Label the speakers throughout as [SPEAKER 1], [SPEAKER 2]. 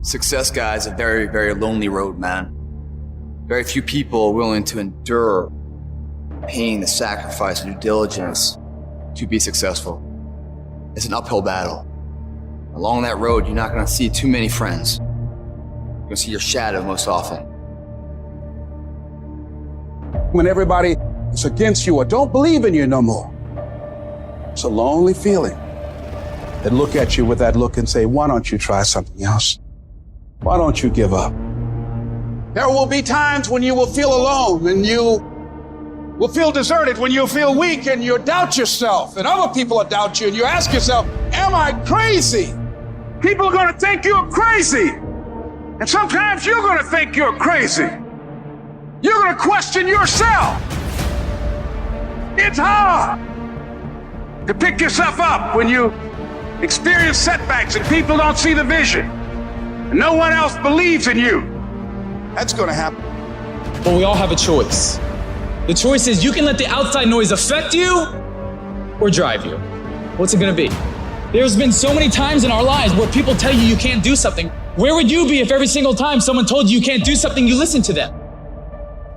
[SPEAKER 1] Success, guys, is a very, very lonely road, man. Very few people are willing to endure pain, the sacrifice, and due diligence to be successful. It's an uphill battle. Along that road, you're not going to see too many friends. You're going to see your shadow most often.
[SPEAKER 2] When everybody is against you or don't believe in you no more, it's a lonely feeling. They look at you with that look and say, why don't you try something else? Why don't you give up? There will be times when you will feel alone and you will feel deserted, when you'll feel weak and you'll doubt yourself and other people will doubt you and you ask yourself, am I crazy? People are going to think you're crazy. And sometimes you're going to think you're crazy. You're going to question yourself. It's hard to pick yourself up when you experience setbacks and people don't see the vision. And no one else believes in you. That's going to happen.
[SPEAKER 3] But we all have a choice. The choice is you can let the outside noise affect you or drive you. What's it going to be? There's been so many times in our lives where people tell you you can't do something. Where would you be if every single time someone told you you can't do something, you listened to them?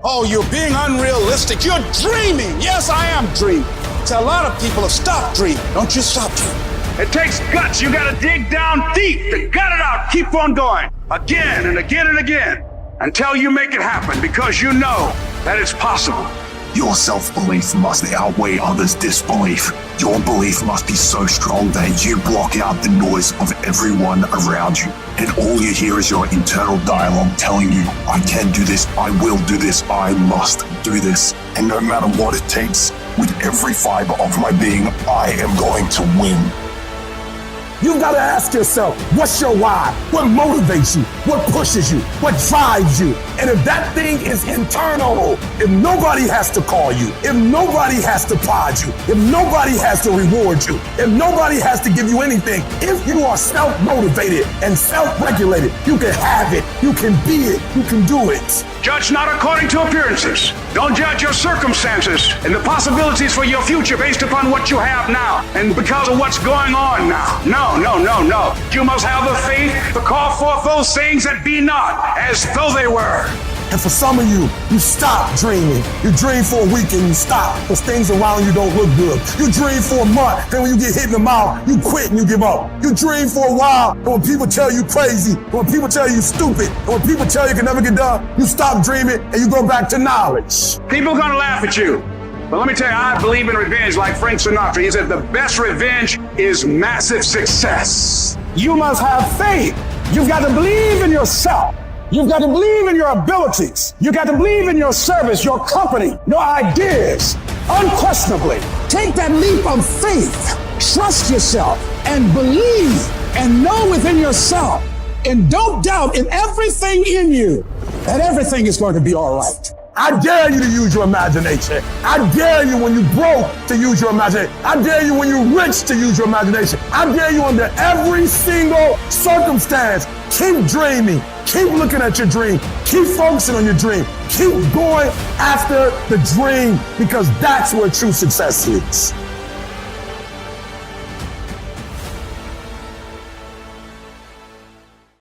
[SPEAKER 2] Oh, you're being unrealistic. You're dreaming. Yes, I am dreaming. So a lot of people have stopped dreaming. Don't you stop dreaming.
[SPEAKER 4] It takes guts. You gotta dig down deep to gut it out. Keep on going again and again and again until you make it happen, because you know that it's possible.
[SPEAKER 5] Your self-belief must outweigh others' disbelief. Your belief must be so strong that you block out the noise of everyone around you. And all you hear is your internal dialogue telling you, I can do this, I will do this, I must do this. And no matter what it takes, with every fiber of my being, I am going to win.
[SPEAKER 6] You've got to ask yourself, what's your why? What motivates you? What pushes you? What drives you? And if that thing is internal, if nobody has to call you, if nobody has to prod you, if nobody has to reward you, if nobody has to give you anything, if you are self-motivated and self-regulated, you can have it, you can be it, you can do it.
[SPEAKER 4] Judge not according to appearances. Don't judge your circumstances and the possibilities for your future based upon what you have now and because of what's going on now. No. You must have the faith to call forth those things that be not as though they were.
[SPEAKER 6] And for some of you, you stop dreaming. You dream for a week and you stop because things around you don't look good. You dream for a month, then when you get hit in the mouth, you quit and you give up. You dream for a while, and when people tell you crazy, and when people tell you stupid, and when people tell you can never get done, you stop dreaming and you go back to knowledge.
[SPEAKER 4] People are gonna laugh at you. But let me tell you, I believe in revenge like Frank Sinatra. He said the best revenge is massive success.
[SPEAKER 2] You must have faith. You've got to believe in yourself. You've got to believe in your abilities. You've got to believe in your service, your company, your ideas. Unquestionably, take that leap of faith. Trust yourself and believe and know within yourself. And don't doubt in everything in you that everything is going to be all right.
[SPEAKER 6] I dare you to use your imagination. I dare you when you're broke to use your imagination. I dare you when you're rich to use your imagination. I dare you under every single circumstance. Keep dreaming. Keep looking at your dream. Keep focusing on your dream. Keep going after the dream because that's where true success is.